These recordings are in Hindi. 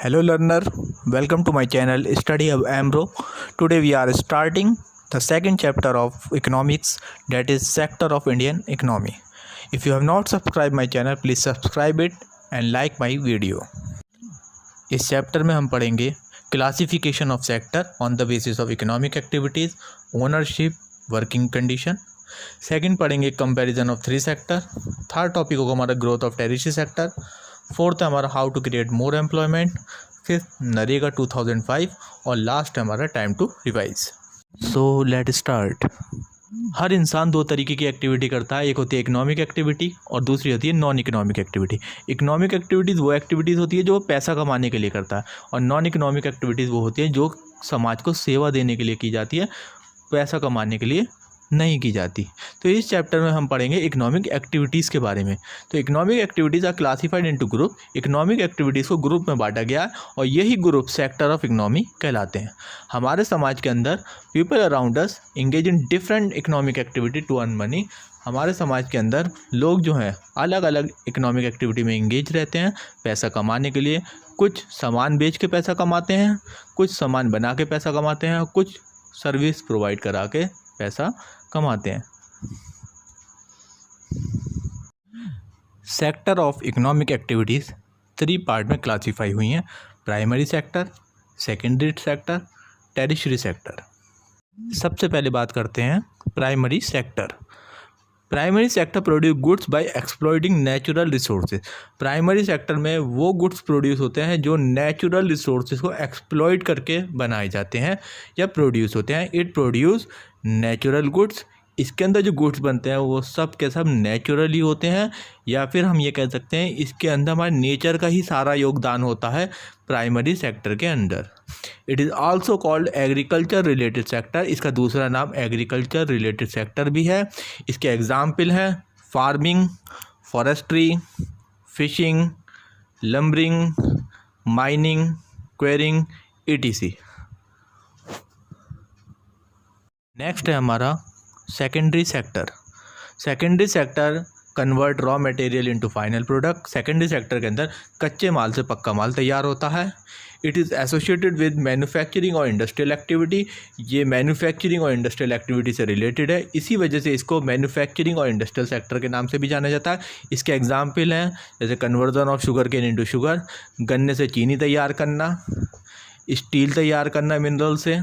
Hello learner, welcome to my channel Study of Amro. Today we are starting the second chapter of economics, that is sector of Indian economy. If you have not subscribed my channel, please subscribe it and like my video. इस चैप्टर में हम पढ़ेंगे classification of sector on the basis of economic activities, ownership, working condition. Second पढ़ेंगे comparison of three sector. Third topic होगा हमारा growth of territory sector. Fourth है हमारा how to create more employment. Fifth NREGA 2005 और लास्ट है हमारा time to revise. So let start. हर इंसान दो तरीके की एक्टिविटी करता है. एक होती है इकोनॉमिक एक्टिविटी और दूसरी होती है non economic activity. Economic activities वो एक्टिविटीज़ होती है जो पैसा कमाने के लिए करता है, और नॉन इकोनॉमिक एक्टिविटीज़ वो होती है जो समाज को सेवा देने के लिए की जाती है, पैसा कमाने के लिए नहीं की जाती. तो इस चैप्टर में हम पढ़ेंगे इकोनॉमिक एक्टिविटीज़ के बारे में. तो economic activities are classified into group. Economic activities को ग्रुप में बांटा गया है और यही ग्रुप सेक्टर ऑफ इकोनॉमी कहलाते हैं. हमारे समाज के अंदर people around us engage in different economic activity to earn money. हमारे समाज के अंदर लोग जो हैं अलग अलग इकोनॉमिक एक्टिविटी में इंगेज रहते हैं पैसा कमाने के लिए. कुछ सामान बेच के पैसा कमाते हैं, कुछ सामान बना के पैसा कमाते हैं, कुछ सर्विस प्रोवाइड करा के पैसा कमाते हैं. Sector of economic activities three part में क्लासीफाई हुई हैं: primary sector, secondary sector, tertiary sector. सबसे पहले बात करते हैं primary sector. Primary sector produce goods by exploiting natural resources. Primary sector में वो गुड्स प्रोड्यूस होते हैं जो नेचुरल रिसोर्सेज को एक्सप्लॉइट करके बनाए जाते हैं या प्रोड्यूस होते हैं. It produce natural goods. इसके अंदर जो गुड्स बनते हैं वो सब के सब नेचुरली होते हैं, या फिर हम ये कह सकते हैं इसके अंदर हमारे नेचर का ही सारा योगदान होता है प्राइमरी सेक्टर के अंदर. It is also called agriculture related sector. इसका दूसरा नाम एग्रीकल्चर रिलेटेड सेक्टर भी है. इसके एग्जाम्पल हैं farming, forestry, fishing, lumbering, mining, quarrying, etc. Next है हमारा secondary sector. Secondary sector convert raw material into final product. Secondary sector के अंदर कच्चे माल से पक्का माल तैयार होता है. It is associated with manufacturing और इंडस्ट्रियल एक्टिविटी. ये मैन्युफैक्चरिंग और इंडस्ट्रियल एक्टिविटी से रिलेटेड है, इसी वजह से इसको मैन्युफैक्चरिंग और इंडस्ट्रियल सेक्टर के नाम से भी जाना जाता है. इसके एग्जाम्पल हैं जैसे conversion of sugar cane into sugar, गन्ने से चीनी तैयार करना, स्टील तैयार करना मिनरल से,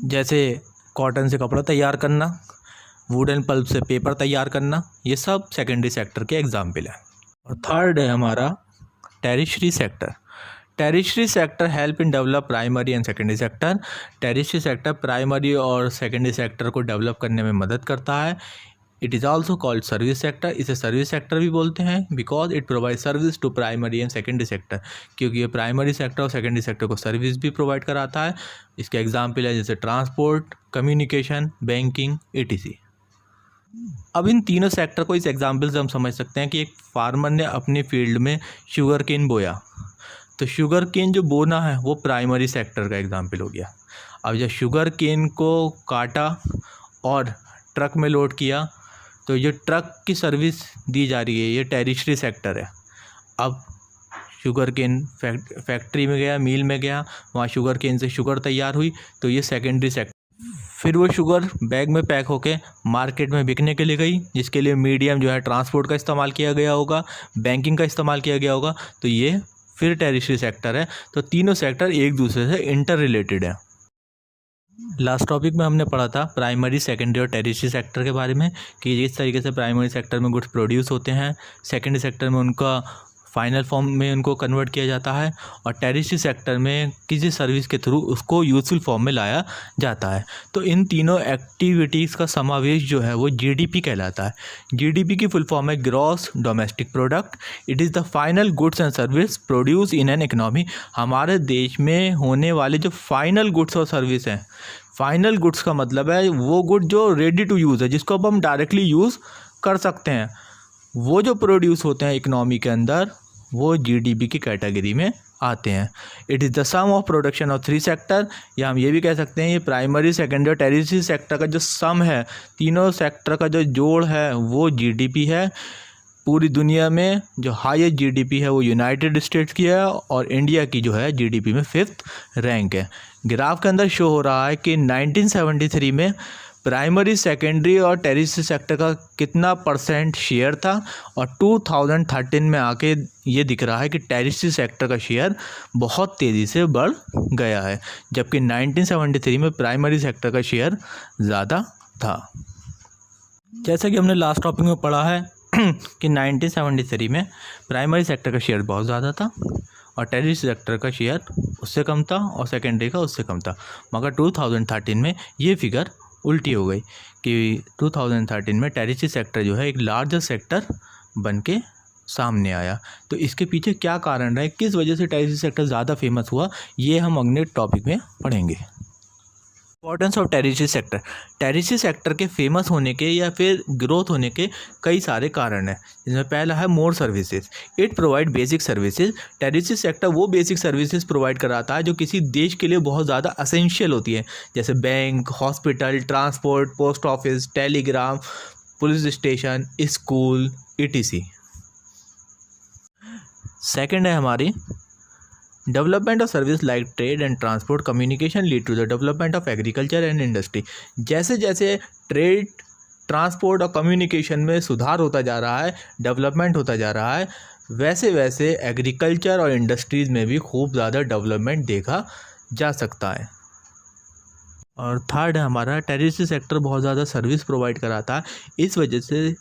जैसे कॉटन से कपड़ा तैयार करना, वुडन पल्प से पेपर तैयार करना. ये सब सेकेंडरी सेक्टर के एग्जाम्पल हैं. और थर्ड है हमारा tertiary sector. Tertiary sector help in develop primary and secondary sector. Tertiary sector primary और सेकेंडरी सेक्टर को डेवलप करने में मदद करता है. It is also called service sector. इसे सर्विस सेक्टर भी बोलते हैं because it provide service to primary and secondary sector, क्योंकि ये प्राइमरी सेक्टर और सेकेंडरी सेक्टर को सर्विस भी प्रोवाइड कराता है. इसके एग्जाम्पल है जैसे ट्रांसपोर्ट, कम्युनिकेशन, बैंकिंग, etc. अब इन तीनों सेक्टर को इस एग्जाम्पल से हम समझ सकते हैं कि एक फार्मर ने अपने फील्ड में शुगर केन बोया, तो शुगर केन जो बोना है वो प्राइमरी सेक्टर का एग्जाम्पल हो गया. अब जब शुगर केन को काटा और ट्रक में लोड किया तो ये ट्रक की सर्विस दी जा रही है, ये टेरिशरी सेक्टर है. अब शुगर केन फैक्ट्री में गया, मिल में गया, वहाँ शुगर केन से शुगर तैयार हुई, तो ये सेकेंडरी सेक्टर. फिर वो शुगर बैग में पैक होके मार्केट में बिकने के लिए गई, जिसके लिए मीडियम जो है ट्रांसपोर्ट का इस्तेमाल किया गया होगा, बैंकिंग का इस्तेमाल किया गया होगा, तो ये फिर टेरिशरी सेक्टर है. तो तीनों सेक्टर एक दूसरे से इंटर रिलेटेड है. लास्ट टॉपिक में हमने पढ़ा था प्राइमरी, सेकेंडरी और टेरिशरी सेक्टर के बारे में कि जिस तरीके से प्राइमरी सेक्टर में गुड्स प्रोड्यूस होते हैं, सेकेंडरी सेक्टर में उनका फाइनल फॉर्म में उनको कन्वर्ट किया जाता है, और टेरिशरी सेक्टर में किसी सर्विस के थ्रू उसको यूजफुल फॉर्म में लाया जाता है. तो इन तीनों एक्टिविटीज़ का समावेश जो है वो जीडीपी कहलाता है. जीडीपी की फुल फॉर्म है gross domestic product. It is the final goods and service produce in an economy. हमारे देश में होने वाले जो फाइनल गुड्स और सर्विस हैं, फाइनल गुड्स का मतलब है वो गुड जो रेडी टू यूज़ है, जिसको अब हम डायरेक्टली यूज़ कर सकते हैं, वो जो प्रोड्यूस होते हैं इकोनॉमी के अंदर, वो जीडीपी की कैटेगरी में आते हैं. It is the sum of production of three sector, या हम ये भी कह सकते हैं ये प्राइमरी, सेकेंडरी और टेरिशरी सेक्टर का जो सम है, तीनों सेक्टर का जो जोड़ है वो जीडीपी है. पूरी दुनिया में जो हाईएस्ट जीडीपी है वो यूनाइटेड स्टेट्स की है और इंडिया की जो है जीडीपी में 5th रैंक है। ग्राफ के अंदर शो हो रहा है कि 1973 में प्राइमरी, सेकेंडरी और टेरिशरी सेक्टर का कितना % शेयर था और 2013 में आके ये दिख रहा है कि टेरिशरी सेक्टर का शेयर बहुत तेज़ी से बढ़ गया है, जबकि 1973 में प्राइमरी सेक्टर का शेयर ज़्यादा था। जैसा कि हमने लास्ट टॉपिक में पढ़ा है कि 1973 में प्राइमरी सेक्टर का शेयर बहुत ज़्यादा था और टेरिशरी सेक्टर का शेयर उससे कम था और सेकेंडरी का उससे कम था, मगर 2013 में ये फिगर उल्टी हो गई कि 2013 में टेरिशरी सेक्टर जो है एक लार्जर सेक्टर बन के सामने आया। तो इसके पीछे क्या कारण है, किस वजह से टेरिशरी सेक्टर ज़्यादा फेमस हुआ, ये हम अगले टॉपिक में पढ़ेंगे। Importance of tertiary sector. Tertiary sector के फेमस होने के या फिर ग्रोथ होने के कई सारे कारण हैं, जिसमें पहला है more services. It provide basic services. Tertiary sector वो बेसिक सर्विसेज प्रोवाइड कराता है जो किसी देश के लिए बहुत ज़्यादा असेंशियल होती है, जैसे bank, hospital, transport, post office, telegraph, police station, school, etc। Second है हमारी development of service like trade and transport communication lead to the development of agriculture and industry. जैसे जैसे ट्रेड, ट्रांसपोर्ट और कम्युनिकेशन में सुधार होता जा रहा है, डेवलपमेंट होता जा रहा है, वैसे वैसे एग्रीकल्चर और इंडस्ट्रीज़ में भी खूब ज़्यादा डेवलपमेंट देखा जा सकता है। और थर्ड है हमारा टेरिशरी सेक्टर बहुत ज़्यादा सर्विस प्रोवाइड कराता है, इस वजह से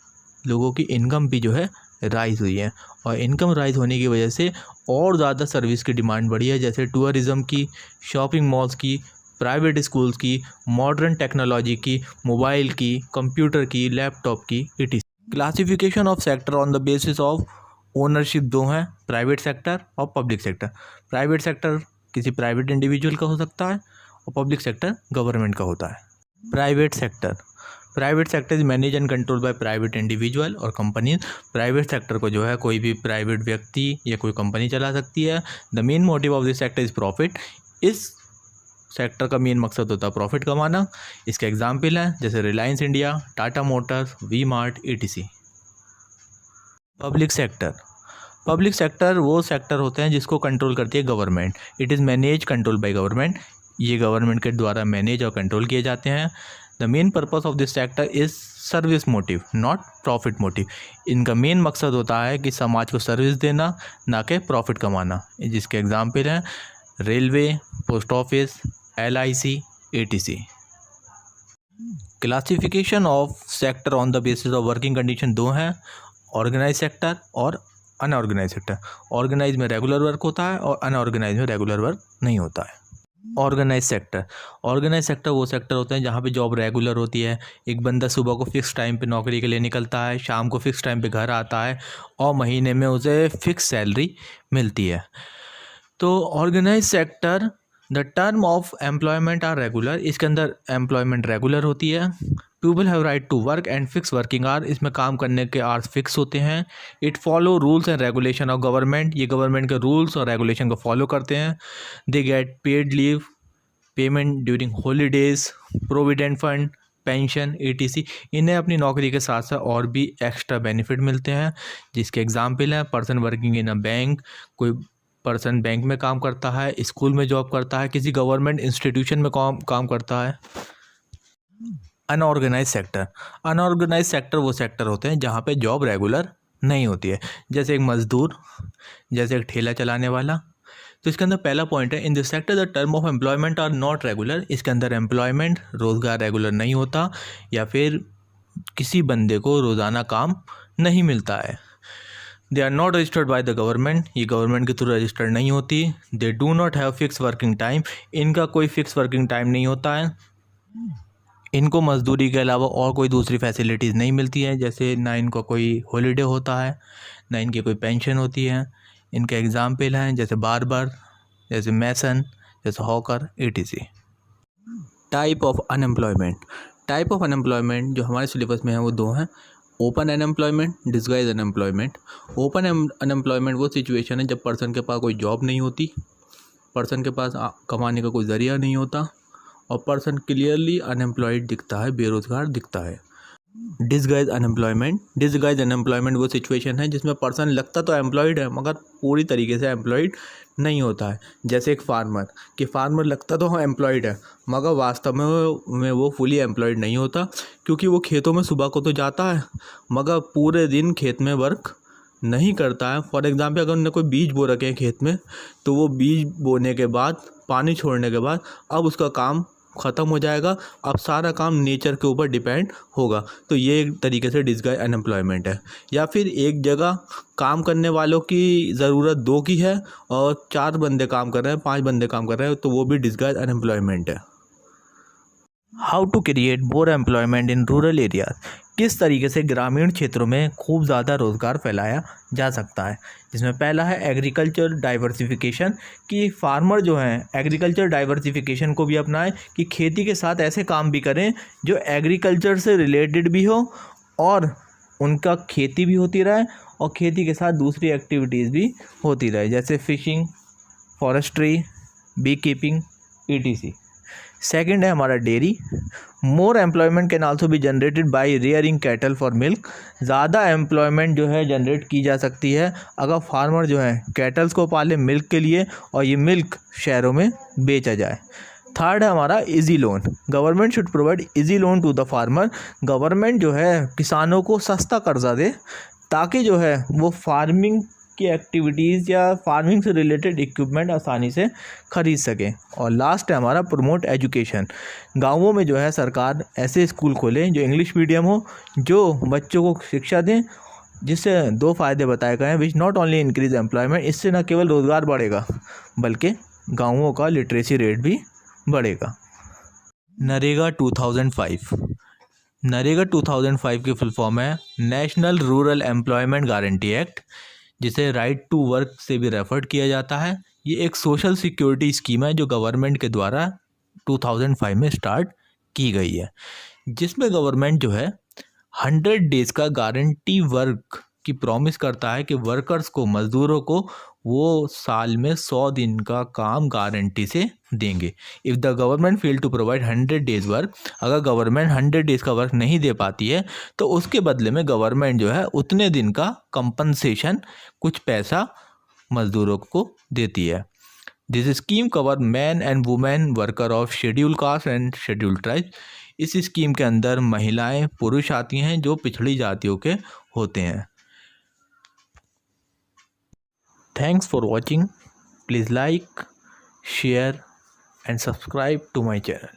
लोगों की इनकम भी जो है राइज़ हुई है और इनकम राइज़ होने की वजह से और ज़्यादा सर्विस की डिमांड बढ़ी है, जैसे टूरिज़्म की, शॉपिंग मॉल्स की, प्राइवेट स्कूल्स की, मॉडर्न टेक्नोलॉजी की, मोबाइल की, कंप्यूटर की, लैपटॉप की, etc। Classification of sector on the basis of ownership दो हैं, प्राइवेट सेक्टर और पब्लिक सेक्टर। प्राइवेट सेक्टर किसी प्राइवेट इंडिविजुअल का हो सकता है और पब्लिक सेक्टर गवर्नमेंट का होता है। Private sector is manage and control by private individual और कंपनीज। प्राइवेट सेक्टर को जो है कोई भी प्राइवेट व्यक्ति या कोई कंपनी चला सकती है। The main motive of this sector is profit. इस सेक्टर का मेन मकसद होता है प्रॉफिट कमाना। इसके एग्जाम्पल हैं जैसे Reliance India, Tata Motors, V Mart, etc। Public sector वो सेक्टर होते हैं जिसको कंट्रोल करती है government. It is manage control by government. ये गवर्नमेंट के द्वारा मैनेज और कंट्रोल किए जाते हैं। The main purpose of this sector is service motive, not profit motive. इनका मेन मकसद होता है कि समाज को सर्विस देना, ना कि प्रॉफिट कमाना। जिसके एग्जाम्पल हैं railway, post office, LIC, etc। Classification of sector on the basis of working condition दो हैं, ऑर्गेनाइज सेक्टर और अनऑर्गेनाइज सेक्टर। ऑर्गेनाइज में रेगुलर वर्क होता है और अनऑर्गेनाइज में रेगुलर वर्क नहीं होता है। ऑर्गेनाइज सेक्टर वो सेक्टर होते हैं जहाँ पे जॉब रेगुलर होती है। एक बंदा सुबह को फिक्स टाइम पे नौकरी के लिए निकलता है, शाम को फिक्स टाइम पे घर आता है और महीने में उसे फिक्स सैलरी मिलती है। तो organise sector the term of employment are regular. इसके अंदर एम्प्लॉयमेंट रेगुलर होती है। People have right to work and fix working hour. इसमें काम करने के आवर्स फिक्स होते हैं। It follow rules and regulation of government. ये गवर्नमेंट के रूल्स और रेगुलेशन को फॉलो करते हैं। They get paid leave, payment during holidays, provident fund, pension, etc। इन्हें अपनी नौकरी के साथ साथ और भी एक्स्ट्रा बेनिफिट मिलते हैं, जिसके एग्जाम्पल हैं person working in a bank. कोई पर्सन बैंक में काम करता है, स्कूल में जॉब करता है, किसी गवर्नमेंट इंस्टीट्यूशन में काम करता है। अनऑर्गेनाइज सेक्टर वो सेक्टर होते हैं जहाँ पे जॉब रेगुलर नहीं होती है, जैसे एक मज़दूर, जैसे एक ठेला चलाने वाला। तो इसके अंदर पहला पॉइंट है in this sector the term of employment are not regular. इसके अंदर एम्प्लॉयमेंट, रोज़गार रेगुलर नहीं होता या फिर किसी बंदे को रोज़ाना काम नहीं मिलता है। They are not registered by the government. ये गवर्नमेंट के थ्रू रजिस्टर्ड नहीं होती। They do not have fix working time. इनका कोई फिक्स वर्किंग टाइम नहीं होता है। इनको मजदूरी के अलावा और कोई दूसरी फैसिलिटीज़ नहीं मिलती है, जैसे ना इनको कोई हॉलीडे होता है, ना इनकी कोई पेंशन होती है। इनके एग्जाम्पल हैं जैसे बार्बर, जैसे मैसन, जैसे hawker, etc। Type of unemployment जो हमारे सिलेबस में है वो दो हैं, open unemployment, disguise unemployment. Open unemployment वो सिचुएशन है जब पर्सन के पास कोई जॉब नहीं होती, पर्सन के पास कमाने का कोई ज़रिया नहीं होता और पर्सन क्लियरली अनएम्प्लॉयड दिखता है, बेरोज़गार दिखता है। डिसगाइज अनएम्प्लॉयमेंट वो सिचुएशन है जिसमें पर्सन लगता तो एम्प्लॉयड है मगर पूरी तरीके से एम्प्लॉयड नहीं होता है। जैसे एक फार्मर लगता तो हाँ एम्प्लॉयड है मगर वास्तव में वो फुली एम्प्लॉयड नहीं होता, क्योंकि वो खेतों में सुबह को तो जाता है मगर पूरे दिन खेत में वर्क नहीं करता है। फॉर एग्ज़ाम्पल अगर उन्होंने कोई बीज बो रखे हैं खेत में, तो वो बीज बोने के बाद पानी छोड़ने के बाद अब उसका काम ख़त्म हो जाएगा, अब सारा काम नेचर के ऊपर डिपेंड होगा। तो ये एक तरीके से डिसगाइज अनएम्प्लॉयमेंट है। या फिर एक जगह काम करने वालों की ज़रूरत 2 की है और 4 बंदे काम कर रहे हैं, 5 बंदे काम कर रहे हैं, तो वो भी डिसगाइज अनएम्प्लॉयमेंट है। How to create more employment in rural areas, किस तरीके से ग्रामीण क्षेत्रों में खूब ज़्यादा रोज़गार फैलाया जा सकता है। जिसमें पहला है एग्रीकल्चर डाइवर्सिफिकेशन, कि फार्मर जो हैं एग्रीकल्चर डाइवर्सिफिकेशन को भी अपनाएं, कि खेती के साथ ऐसे काम भी करें जो एग्रीकल्चर से रिलेटेड भी हो और उनका खेती भी होती रहे और खेती के साथ दूसरी एक्टिविटीज़ भी होती रहे, जैसे fishing, forestry, bee keeping, ETC। Second है हमारा dairy. More employment can also be generated by rearing cattle for milk, ज़्यादा एम्प्लॉयमेंट जो है जनरेट की जा सकती है अगर फार्मर जो है कैटल्स को पाले मिल्क के लिए और ये मिल्क शहरों में बेचा जाए। थर्ड है हमारा easy loan. Government should provide easy loan to the farmer. Government जो है किसानों को सस्ता कर्जा दे ताकि जो है वो फार्मिंग की एक्टिविटीज़ या फार्मिंग से रिलेटेड इक्विपमेंट आसानी से ख़रीद सकें। और लास्ट है हमारा प्रमोट एजुकेशन। गांवों में जो है सरकार ऐसे स्कूल खोलें जो इंग्लिश मीडियम हो, जो बच्चों को शिक्षा दें, जिससे 2 फ़ायदे बताए गए हैं, which not only increase employment, इससे न केवल रोज़गार बढ़ेगा बल्कि गाँवों का लिटरेसी रेट भी बढ़ेगा। नरेगा 2005। नरेगा 2005 की फुल फॉर्म है national rural employment guarantee act, जिसे राइट टू वर्क से भी रेफर्ड किया जाता है। ये एक सोशल सिक्योरिटी स्कीम है जो गवर्नमेंट के द्वारा 2005 में स्टार्ट की गई है, जिसमें गवर्नमेंट जो है 100 डेज़ का गारंटी वर्क की प्रॉमिस करता है कि वर्कर्स को, मज़दूरों को वो साल में 100 दिन का काम गारंटी से देंगे। If the government fail to provide 100 days work, अगर गवर्नमेंट 100 डेज़ का वर्क नहीं दे पाती है तो उसके बदले में गवर्नमेंट जो है उतने दिन का कंपनसेशन, कुछ पैसा मज़दूरों को देती है। This scheme cover man and women worker of schedule caste and schedule tribe. इस स्कीम के अंदर महिलाएं, पुरुष आती हैं जो पिछड़ी जातियों के होते हैं। Thanks for watching. Please like, share and subscribe to my channel.